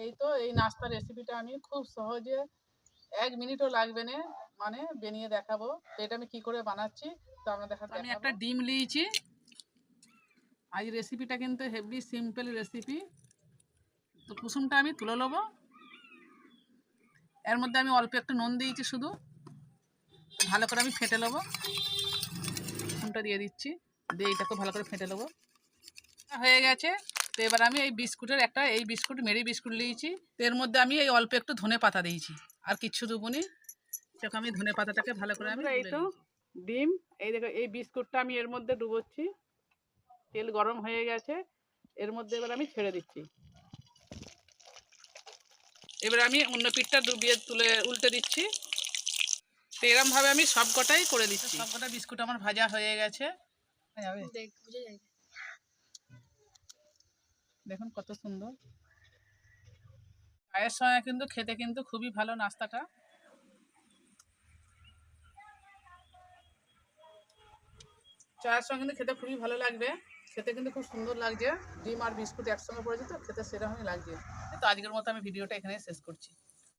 এই তো এই নাস্তার রেসিপিটা আমি খুব সহজে 1 মিনিটও লাগবে না, মানে বানিয়ে দেখাবো। তো এটা আমি কি করে বানাচ্ছি তো আপনাদের দেখাতে আমি একটা ডিম নিয়েছি। আজ রেসিপিটা কিন্তু হেভি সিম্পল রেসিপি। তো কুসুমটা আমি তুলে নেবো। এর মধ্যে আমি অল্প একটু নুন দিয়েছি শুধু, ভালো করে আমি ফেটে নেবো। কুসুমটা দিয়ে দিচ্ছি, দিয়ে এটাকে ভালো করে ফেটে নেবো। হয়ে গেছে। তো এবার আমি এই বিস্কুটের এই বিস্কুট মেরি বিস্কুট নিয়েছি। তো এর মধ্যে আমি এই অল্প একটু ধনে পাতা দিয়েছি, আর কিচ্ছু দেবনি। দেখো আমি ধনে পাতাটাকে ভালো করে আমি এই তো ডিম, এই দেখো এই বিস্কুটটা আমি এর মধ্যে ডুবোচ্ছি। তেল গরম হয়ে গেছে, এর মধ্যে এবার আমি ছেড়ে দিচ্ছি। এবার আমি অন্য পিঠটা ডুবিয়ে তুলে উল্টে দিচ্ছি। তো এরম ভাবে আমি সব কটাই করে দিচ্ছি। সব কটা বিস্কুট আমার ভাজা হয়ে গেছে। দেখুন কত সুন্দর। চায়ের সঙ্গে কিন্তু খেতে কিন্তু খুবই ভালো নাস্তাটা। চায়ের সঙ্গে কিন্তু খেতে খুবই ভালো লাগবে। খেতে কিন্তু খুব সুন্দর লাগছে। ডিম আর বিস্কুট একসঙ্গে পড়েছে তো খেতে সেরকমই লাগছে। তো আজকের মতো আমি ভিডিওটা এখানে শেষ করছি।